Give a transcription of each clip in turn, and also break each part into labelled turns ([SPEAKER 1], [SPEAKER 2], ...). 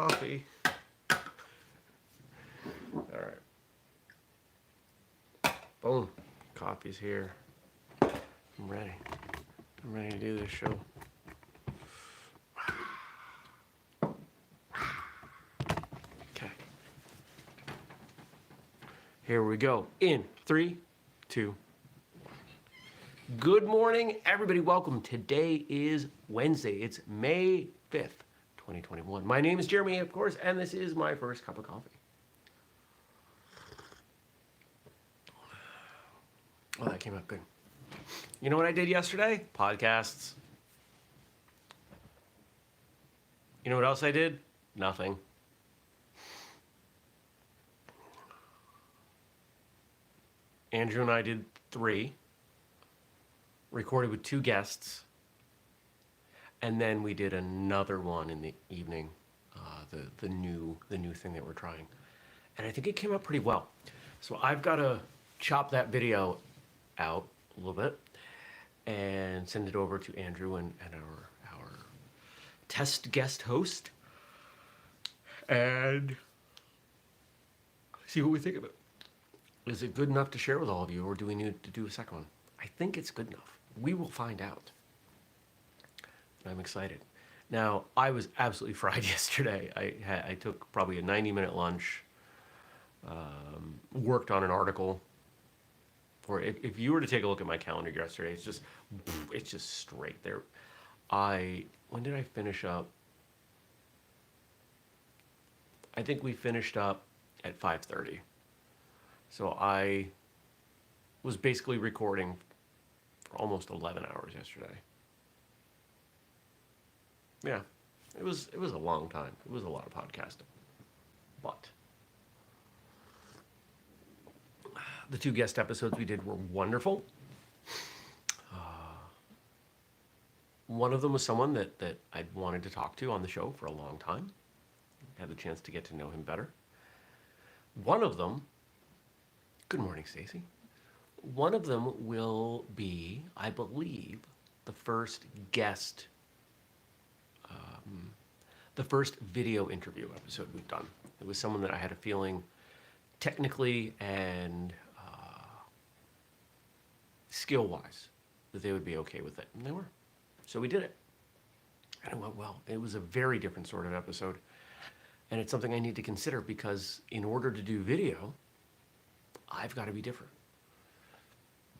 [SPEAKER 1] coffee. All right. Boom. Coffee's here. I'm ready. I'm ready to do this show. Okay. Here we go. In 3, 2. Good morning, everybody. Welcome. Today is Wednesday. It's May 5th, 2021. My name is Jeremy, of course, and this is my first cup of coffee. Oh, that came out good. You know what I did yesterday? Podcasts. You know what else I did? Nothing. Andrew and I did 3. Recorded with 2 guests. And then we did another one in the evening. The new thing that we're trying. And I think it came out pretty well. So I've got to chop that video out a little bit and send it over to Andrew and our test guest host and see what we think of it. Is it good enough to share with all of you, or do we need to do a second one? I think it's good enough. We will find out. I'm excited. Now, I was absolutely fried yesterday. I took probably a 90-minute lunch, worked on an article. Or if you were to take a look at my calendar yesterday, it's just straight there. When did I finish up? I think we finished up at 5:30. So I was basically recording for almost 11 hours yesterday. Yeah, it was a long time. It was a lot of podcasting. But the 2 guest episodes we did were wonderful. One of them was someone that I'd wanted to talk to on the show for a long time. Had the chance to get to know him better. One of them, good morning, Stacy. One of them will be, I believe, the first guest, the first video interview episode we've done. It was someone that I had a feeling technically and skill-wise that they would be okay with it, and they were. So we did it, and it went well. It was a very different sort of episode, and it's something I need to consider because in order to do video, I've got to be different.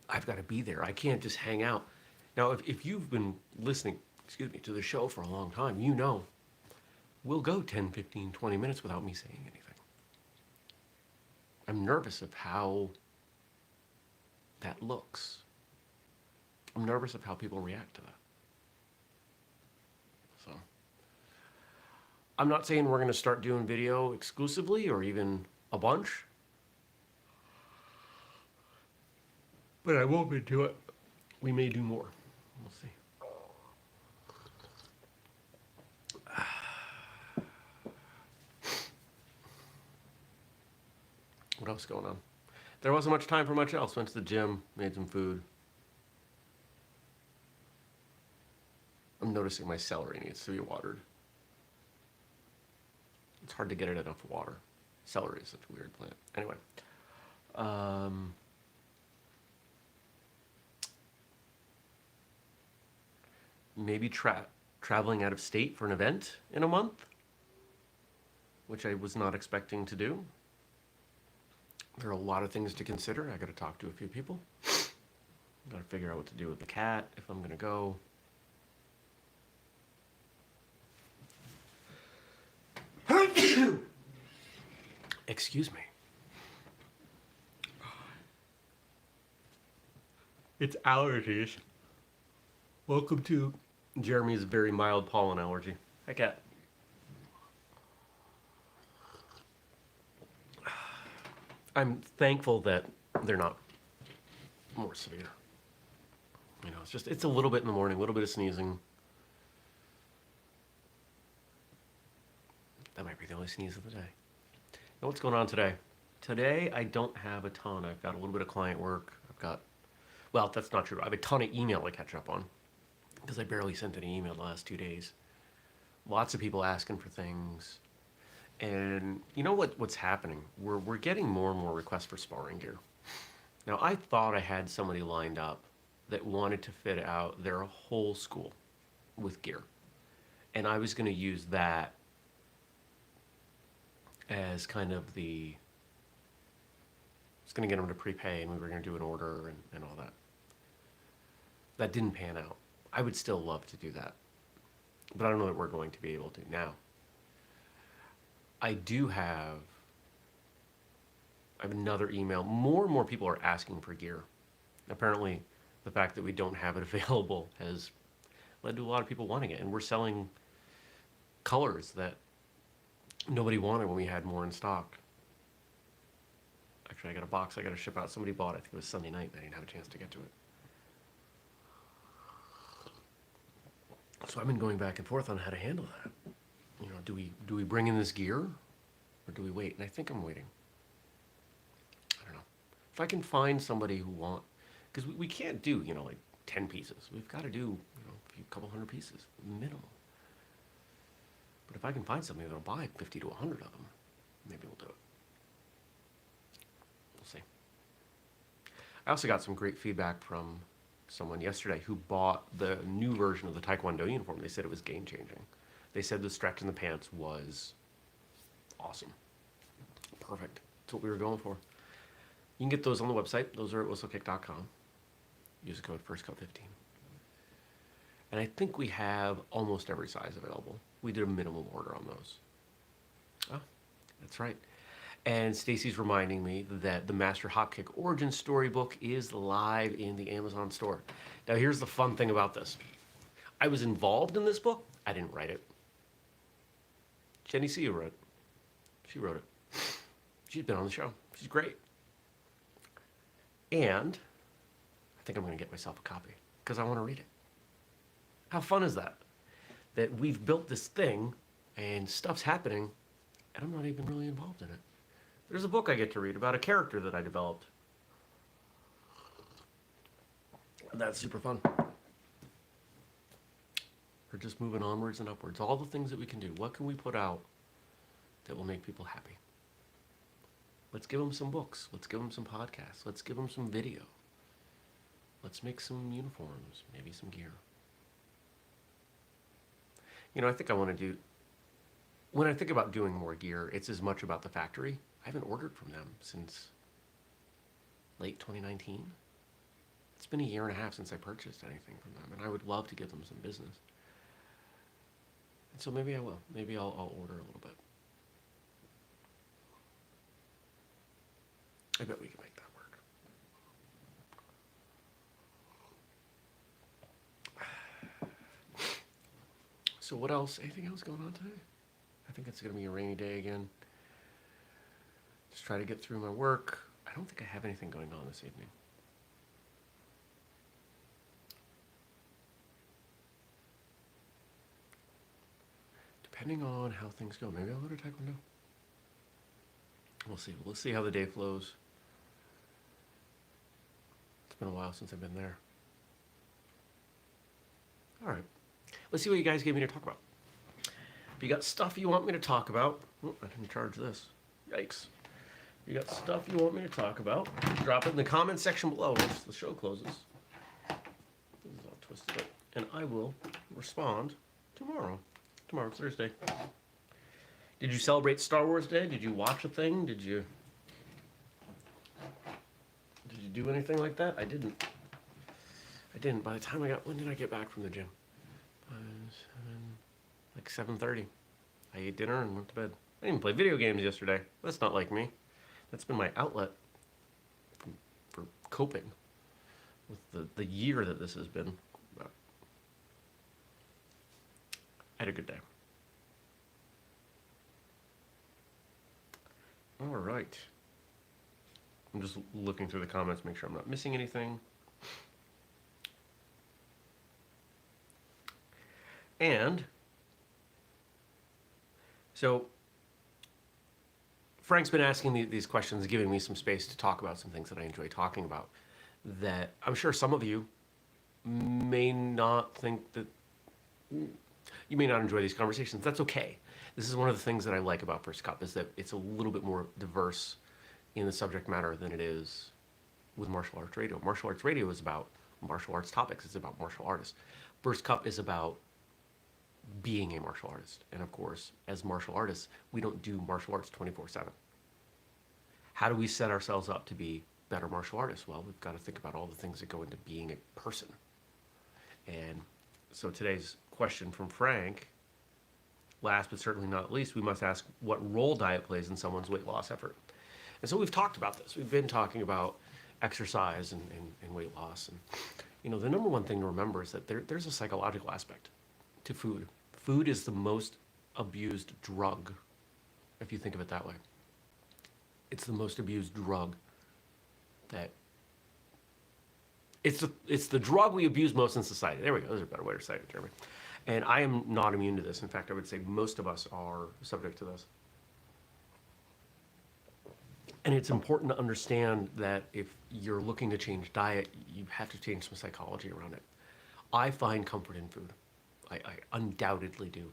[SPEAKER 1] I've got to be there. I can't just hang out. Now, if you've been listening, to the show for a long time, you know we'll go 10, 15, 20 minutes without me saying anything. I'm nervous of how that looks. I'm nervous of how people react to that. So, I'm not saying we're going to start doing video exclusively or even a bunch, but I won't be do it. We may do more. We'll see. What else is going on? There wasn't much time for much else. Went to the gym, made some food. I'm noticing my celery needs to be watered. It's hard to get it enough water. Celery is such a weird plant. Anyway. Maybe traveling out of state for an event in a month, which I was not expecting to do. There are a lot of things to consider. I got to talk to a few people. Got to figure out what to do with the cat if I'm going to go. Excuse me. It's allergies. Welcome to Jeremy's very mild pollen allergy. Hi, cat. I'm thankful that they're not more severe. You know, it's a little bit in the morning, a little bit of sneezing. That might be the only sneeze of the day. Now, what's going on today? Today, I don't have a ton. I've got a little bit of client work. Well, that's not true. I have a ton of email to catch up on because I barely sent any email the last 2 days. Lots of people asking for things. And you know what's happening? We're getting more and more requests for sparring gear. Now I thought I had somebody lined up that wanted to fit out their whole school with gear. And I was going to use that as kind of the, I was going to get them to prepay and we were going to do an order and all that. That didn't pan out. I would still love to do that, but I don't know that we're going to be able to now. I do have, I have another email. More and more people are asking for gear. Apparently, the fact that we don't have it available has led to a lot of people wanting it, and we're selling colors that nobody wanted when we had more in stock. Actually, I got a box I got to ship out. Somebody bought it. I think it was Sunday night, and I didn't have a chance to get to it. So I've been going back and forth on how to handle that. You know, do we bring in this gear, or do we wait? And I think I'm waiting. I don't know. If I can find somebody who because we can't do, you know, like 10 pieces. We've got to do, you know, a couple hundred pieces, minimum. But if I can find somebody that'll buy 50 to 100 of them, maybe we'll do it. We'll see. I also got some great feedback from someone yesterday who bought the new version of the Taekwondo uniform. They said it was game changing. They said the stretch in the pants was awesome. Perfect. That's what we were going for. You can get those on the website. Those are at whistlekick.com. Use the code FIRSTCUT15. And I think we have almost every size available. We did a minimum order on those. Oh, that's right. And Stacy's reminding me that the Master Hopkick Origin Storybook is live in the Amazon store. Now, here's the fun thing about this. I was involved in this book. I didn't write it. Jenny C. wrote it. She wrote it. She's been on the show. She's great. And I think I'm going to get myself a copy because I want to read it. How fun is that? That we've built this thing and stuff's happening and I'm not even really involved in it. There's a book I get to read about a character that I developed. That's super fun. We're just moving onwards and upwards. All the things that we can do. What can we put out that will make people happy? Let's give them some books. Let's give them some podcasts. Let's give them some video. Let's make some uniforms, maybe some gear. You know, I think I want to do, when I think about doing more gear, it's as much about the factory. I haven't ordered from them since late 2019. It's been a year and a half since I purchased anything from them, and I would love to give them some business. And so maybe I will. Maybe I'll order a little bit. I bet we can make that work. So what else? Anything else going on today? I think it's going to be a rainy day again. Just try to get through my work. I don't think I have anything going on this evening. Depending on how things go, maybe I'll go to Taekwondo. We'll see. We'll see how the day flows. It's been a while since I've been there. All right. Let's see what you guys gave me to talk about. If you got stuff you want me to talk about, I didn't charge this. Yikes. If you got stuff you want me to talk about, drop it in the comment section below once the show closes. This is all twisted up. And I will respond tomorrow. Tomorrow's Thursday. Did you celebrate Star Wars Day? Did you watch a thing? Did you do anything like that? I didn't. By the time when did I get back from the gym? Like 7:30. I ate dinner and went to bed. I didn't even play video games yesterday. That's not like me. That's been my outlet for coping with the year that this has been. But I had a good day. All right. I'm just looking through the comments, make sure I'm not missing anything. And so Frank's been asking these questions, giving me some space to talk about some things that I enjoy talking about that I'm sure some of you may not think that, you may not enjoy these conversations. That's okay. This is one of the things that I like about First Cup is that it's a little bit more diverse in the subject matter than it is with martial arts radio. Martial arts radio is about martial arts topics. It's about martial artists. First Cup is about being a martial artist. And of course, as martial artists, we don't do martial arts 24/7. How do we set ourselves up to be better martial artists? Well, we've got to think about all the things that go into being a person. And so today's question from Frank, last but certainly not least, we must ask what role diet plays in someone's weight loss effort. And so we've talked about this. We've been talking about exercise and weight loss. And, the number one thing to remember is that there's a psychological aspect to food. Food is the most abused drug, if you think of it that way. It's the most abused drug that it's the drug we abuse most in society. There we go. There's a better way to say it, Jeremy. And I am not immune to this. In fact, I would say most of us are subject to this. And it's important to understand that if you're looking to change diet, you have to change some psychology around it. I find comfort in food. I undoubtedly do.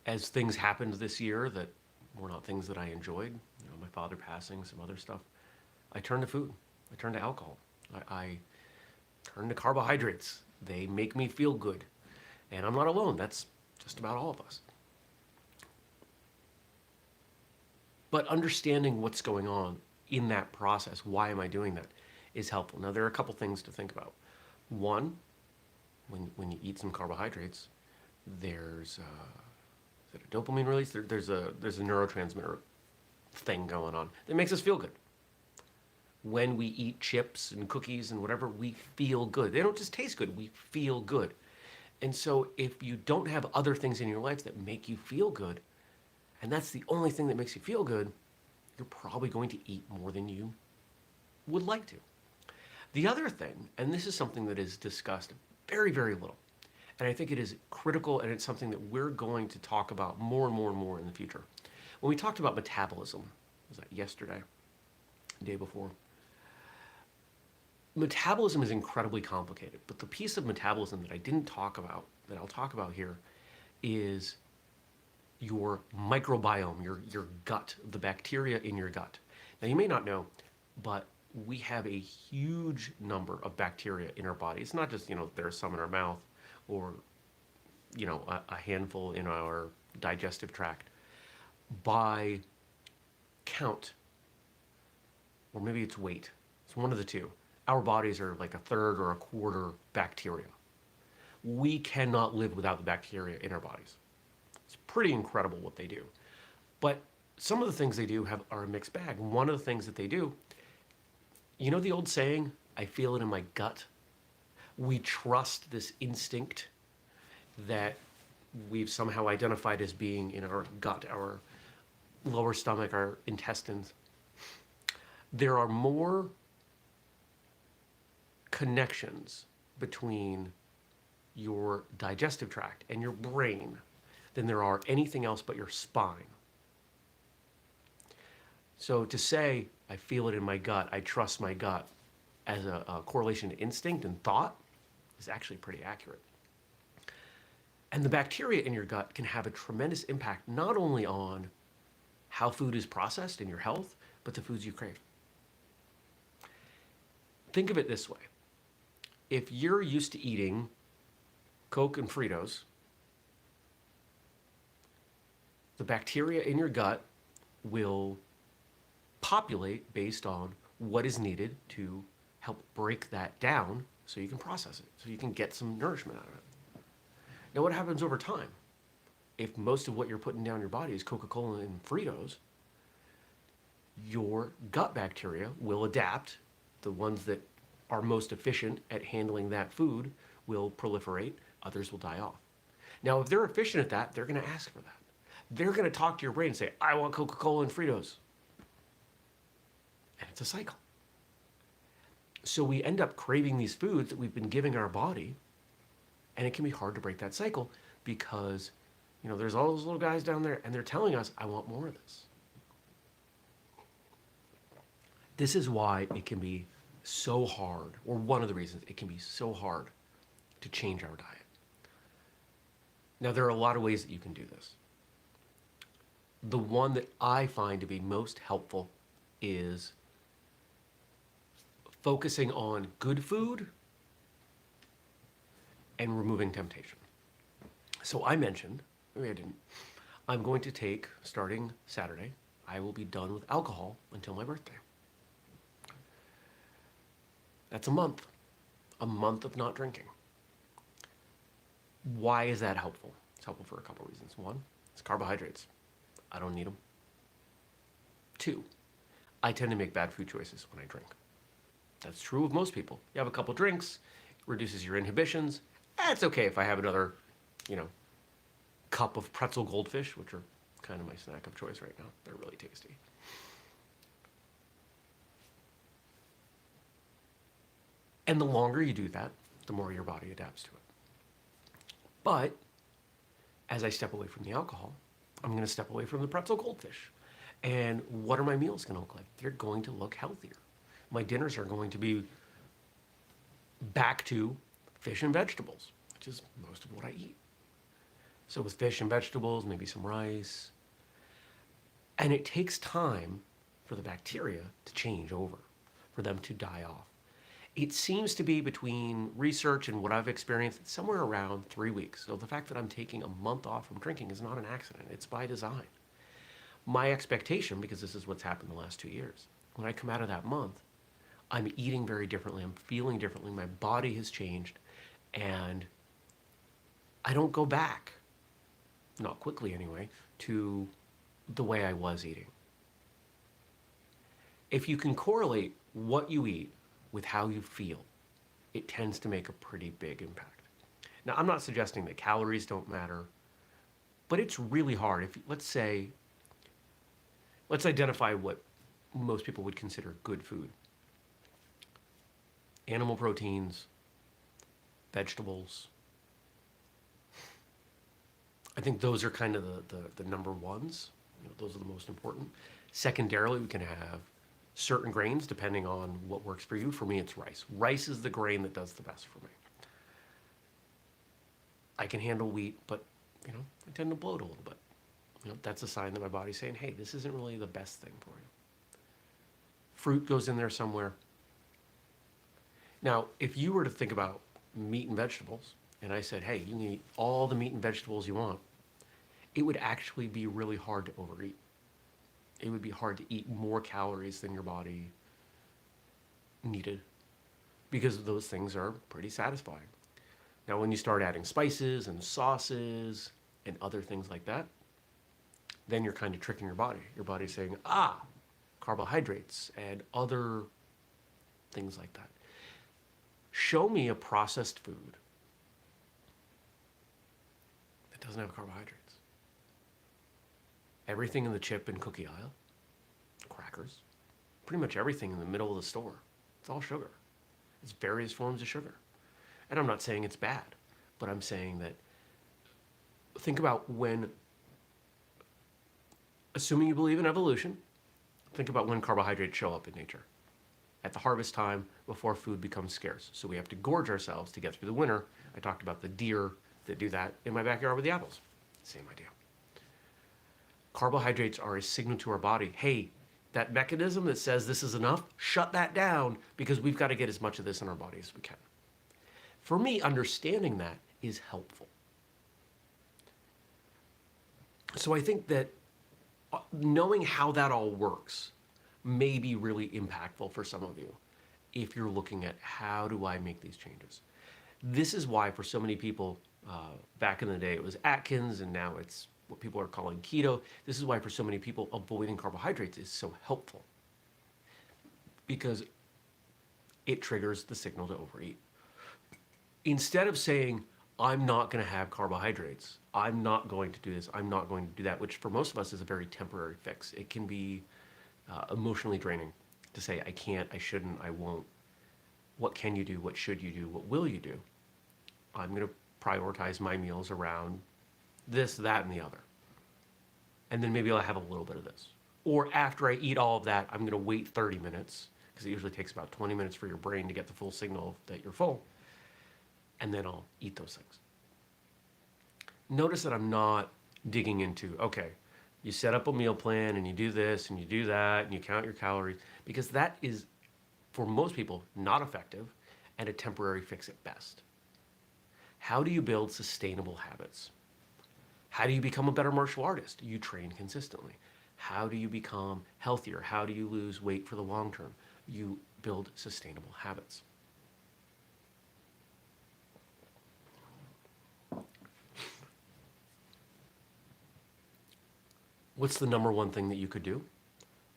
[SPEAKER 1] As things happened this year that were not things that I enjoyed, my father passing, some other stuff, I turned to food. I turned to alcohol. I turned to carbohydrates. They make me feel good. And I'm not alone. That's just about all of us. But understanding what's going on in that process, why am I doing that, is helpful. Now, there are a couple things to think about. One, when you eat some carbohydrates, there's is it a dopamine release? There's a neurotransmitter thing going on that makes us feel good. When we eat chips and cookies and whatever, we feel good. They don't just taste good, we feel good. And so if you don't have other things in your life that make you feel good, and that's the only thing that makes you feel good, you're probably going to eat more than you would like to. The other thing, and this is something that is discussed very, very little, and I think it is critical, and it's something that we're going to talk about more and more and more in the future. When we talked about metabolism, was that yesterday, the day before? Metabolism is incredibly complicated, but the piece of metabolism that I didn't talk about, that I'll talk about here, is your microbiome, your gut, the bacteria in your gut. Now, you may not know, but we have a huge number of bacteria in our body. It's not just, there's some in our mouth or, a handful in our digestive tract. By count, or maybe it's weight, it's one of the two, our bodies are like a third or a quarter bacteria. We cannot live without the bacteria in our bodies. It's pretty incredible what they do. But some of the things they do are a mixed bag. One of the things that they do, the old saying, I feel it in my gut? We trust this instinct that we've somehow identified as being in our gut, our lower stomach, our intestines. There are more connections between your digestive tract and your brain than there are anything else but your spine. So to say, I feel it in my gut, I trust my gut, as a correlation to instinct and thought is actually pretty accurate. And the bacteria in your gut can have a tremendous impact not only on how food is processed in your health, but the foods you crave. Think of it this way. If you're used to eating Coke and Fritos, the bacteria in your gut will populate based on what is needed to help break that down so you can process it, so you can get some nourishment out of it. Now, what happens over time? If most of what you're putting down your body is Coca-Cola and Fritos, your gut bacteria will adapt. The ones that are most efficient at handling that food will proliferate, others will die off. Now, if they're efficient at that, they're going to ask for that. They're going to talk to your brain and say, I want Coca-Cola and Fritos. And it's a cycle. So we end up craving these foods that we've been giving our body, and it can be hard to break that cycle because, there's all those little guys down there, and they're telling us, I want more of this. This is why it can be so hard, or one of the reasons it can be so hard to change our diet. Now, there are a lot of ways that you can do this. The one that I find to be most helpful is focusing on good food and removing temptation. So I mentioned, maybe I didn't, I'm going to take, starting Saturday, I will be done with alcohol until my birthday. That's a month of not drinking. Why is that helpful? It's helpful for a couple reasons. One, it's carbohydrates. I don't need them. Two, I tend to make bad food choices when I drink. That's true of most people. You have a couple drinks, it reduces your inhibitions. It's okay if I have another, you know, cup of pretzel goldfish, which are kind of my snack of choice right now. They're really tasty. And the longer you do that, the more your body adapts to it. But as I step away from the alcohol, I'm going to step away from the pretzel goldfish. And what are my meals going to look like? They're going to look healthier. My dinners are going to be back to fish and vegetables, which is most of what I eat. So with fish and vegetables, maybe some rice. And it takes time for the bacteria to change over, for them to die off. It seems to be, between research and what I've experienced, somewhere around 3 weeks. So the fact that I'm taking a month off from drinking is not an accident. It's by design. My expectation, because this is what's happened the last 2 years, when I come out of that month, I'm eating very differently. I'm feeling differently. My body has changed. And I don't go back, not quickly anyway, to the way I was eating. If you can correlate what you eat with how you feel, it tends to make a pretty big impact. Now, I'm not suggesting that calories don't matter, but it's really hard. If, let's identify what most people would consider good food. Animal proteins, vegetables. I think those are kind of the number ones. You know, those are the most important. Secondarily, we can have certain grains depending on what works for you. For me, it's rice. Rice is the grain that does the best for me. I can handle wheat, but I tend to bloat a little bit. That's a sign that my body's saying, hey, this isn't really the best thing for you. Fruit goes in there somewhere. Now, if you were to think about meat and vegetables, and I said, hey, you can eat all the meat and vegetables you want, it would actually be really hard to overeat. It would be hard to eat more calories than your body needed, because those things are pretty satisfying. Now, when you start adding spices and sauces and other things like that, then you're kind of tricking your body. Your body's saying, carbohydrates and other things like that. Show me a processed food that doesn't have carbohydrates. Everything in the chip and cookie aisle, crackers, pretty much everything in the middle of the store, it's all sugar. It's various forms of sugar. And I'm not saying it's bad, but I'm saying that, think about when, assuming you believe in evolution, think about when carbohydrates show up in nature. At the harvest time, before food becomes scarce. So we have to gorge ourselves to get through the winter. I talked about the deer that do that in my backyard with the apples. Same idea. Carbohydrates are a signal to our body, hey, that mechanism that says this is enough, shut that down, because we've got to get as much of this in our body as we can. For me, understanding that is helpful. So I think that knowing how that all works may be really impactful for some of you if you're looking at, how do I make these changes? This is why for so many people, back in the day it was Atkins, and now it's what people are calling keto. This is why for so many people avoiding carbohydrates is so helpful, because it triggers the signal to overeat. Instead of saying, I'm not going to have carbohydrates, I'm not going to do this, I'm not going to do that, which for most of us is a very temporary fix. It can be emotionally draining to say, I can't, I shouldn't, I won't. What can you do? What should you do? What will you do? I'm going to prioritize my meals around this, that, and the other. And then maybe I'll have a little bit of this. Or after I eat all of that, I'm going to wait 30 minutes, because it usually takes about 20 minutes for your brain to get the full signal that you're full. And then I'll eat those things. notice that I'm not digging into, okay, you set up a meal plan and you do this and you do that and you count your calories, because that is, for most people, not effective and a temporary fix at best. How do you build sustainable habits? How do you become a better martial artist? You train consistently. How do you become healthier? How do you lose weight for the long term? You build sustainable habits. What's the number one thing that you could do?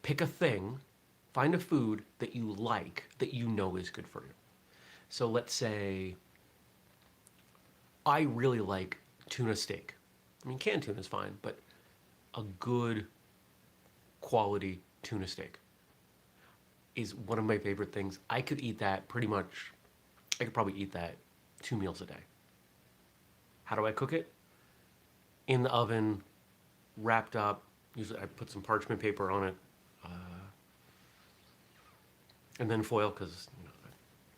[SPEAKER 1] Pick a thing, find a food that you like, that you know is good for you. So let's say I really like tuna steak. I mean, canned tuna is fine, but a good quality tuna steak is one of my favorite things. I could eat that pretty much, I could probably eat that 2 meals a day. How do I cook it? In the oven, wrapped up. Usually I put some parchment paper on it, and then foil, because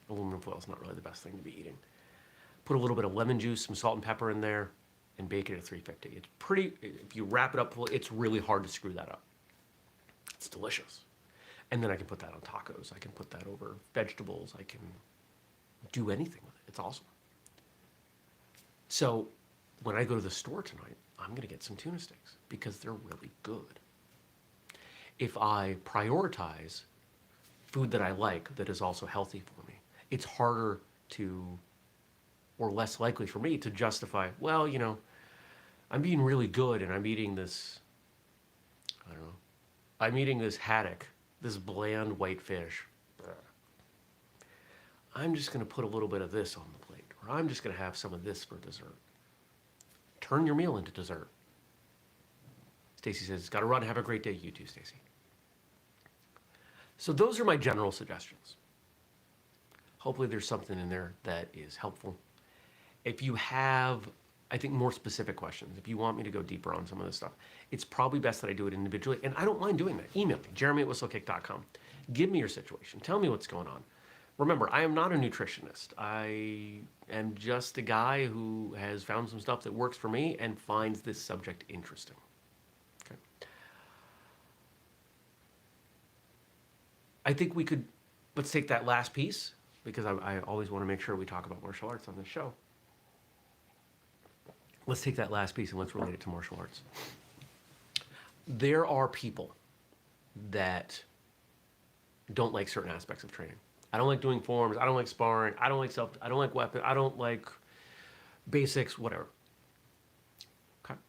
[SPEAKER 1] aluminum foil is not really the best thing to be eating. Put a little bit of lemon juice, some salt and pepper in there, and bake it at 350. It's pretty, if you wrap it up, it's really hard to screw that up. It's delicious. And then I can put that on tacos. I can put that over vegetables. I can do anything with it. It's awesome. So when I go to the store tonight, I'm going to get some tuna sticks because they're really good. If I prioritize food that I like that is also healthy for me, it's harder to, or less likely for me to justify, well, I'm being really good and I'm eating this, I don't know, I'm eating this haddock, this bland white fish. I'm just going to put a little bit of this on the plate, or I'm just going to have some of this for dessert. Turn your meal into dessert. Stacy says, got to run. Have a great day. You too, Stacy. So those are my general suggestions. Hopefully there's something in there that is helpful. If you have, I think, more specific questions, if you want me to go deeper on some of this stuff, it's probably best that I do it individually. And I don't mind doing that. Email me, jeremy@whistlekick.com. Give me your situation. Tell me what's going on. Remember, I am not a nutritionist. I am just a guy who has found some stuff that works for me and finds this subject interesting. Okay. I think let's take that last piece, because I always want to make sure we talk about martial arts on this show. Let's take that last piece and let's relate it to martial arts. There are people that don't like certain aspects of training. I don't like doing forms. I don't like sparring. I don't like weapons. I don't like basics, whatever. Okay.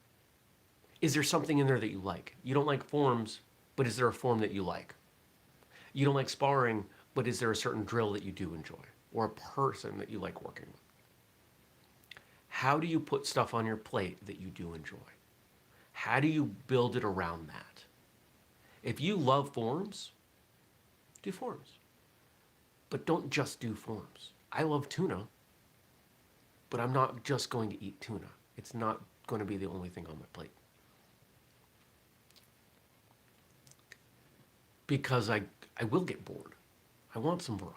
[SPEAKER 1] Is there something in there that you like? You don't like forms, but is there a form that you like? You don't like sparring, but is there a certain drill that you do enjoy, or a person that you like working with? How do you put stuff on your plate that you do enjoy? How do you build it around that? If you love forms, do forms. But don't just do forms. I love tuna, but I'm not just going to eat tuna. It's not going to be the only thing on my plate. Because I will get bored. I want some variety.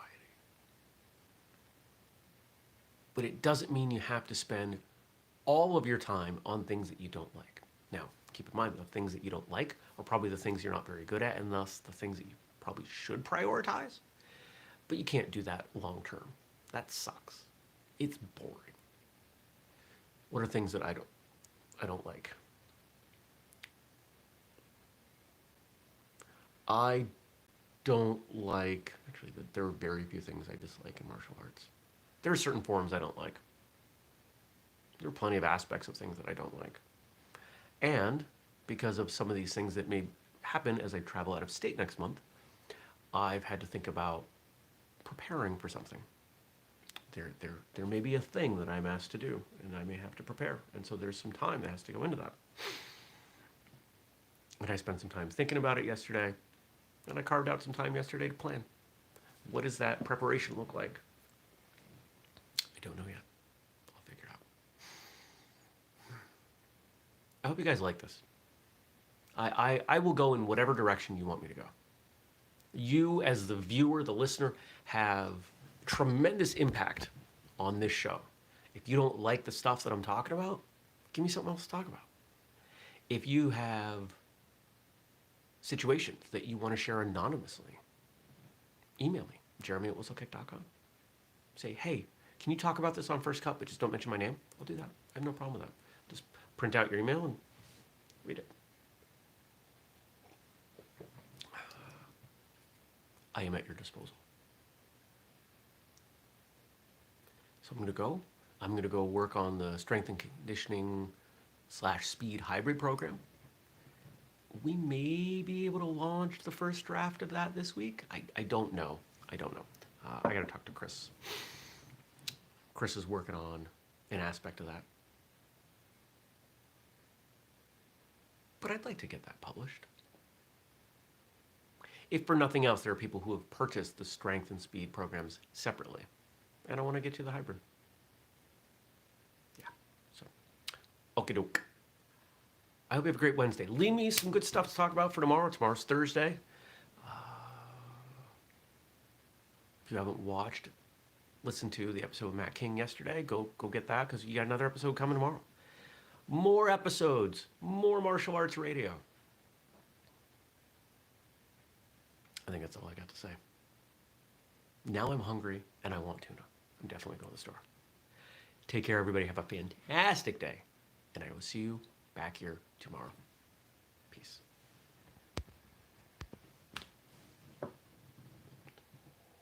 [SPEAKER 1] But it doesn't mean you have to spend all of your time on things that you don't like. Now, keep in mind, the things that you don't like are probably the things you're not very good at, and thus the things that you probably should prioritize. But you can't do that long term. That sucks. It's boring. What are things that I don't like? I don't like, actually, there are very few things I dislike in martial arts. There are certain forms I don't like. There are plenty of aspects of things that I don't like. And because of some of these things that may happen as I travel out of state next month, I've had to think about preparing for something. There may be a thing that I'm asked to do, and I may have to prepare. And so there's some time that has to go into that. And I spent some time thinking about it yesterday, and I carved out some time yesterday to plan. What does that preparation look like? I don't know yet. I'll figure it out. I hope you guys like this. I will go in whatever direction you want me to go. You, as the viewer, the listener, have tremendous impact on this show. If you don't like the stuff that I'm talking about, Give me something else to talk about. If you have situations that you want to share anonymously, email me, jeremy@whistlekick.com. Say, hey, can you talk about this on First Cut, but just don't mention my name? I'll do that. I have no problem with that. Just print out your email and read it. I am at your disposal. So I'm going to go. I'm going to go work on the strength and conditioning / speed hybrid program. We may be able to launch the first draft of that this week. I don't know. I got to talk to Chris. Chris is working on an aspect of that. But I'd like to get that published. If for nothing else, there are people who have purchased the strength and speed programs separately. And I want to get you the hybrid. Yeah. So, okie doke. I hope you have a great Wednesday. Leave me some good stuff to talk about for tomorrow. Tomorrow's Thursday. If you haven't watched, listen to the episode with Matt King yesterday. Go get that, because you got another episode coming tomorrow. More episodes, more martial arts radio. I think that's all I got to say. Now I'm hungry and I want tuna. I'm definitely going to the store. Take care, everybody. Have a fantastic day. And I will see you back here tomorrow. Peace.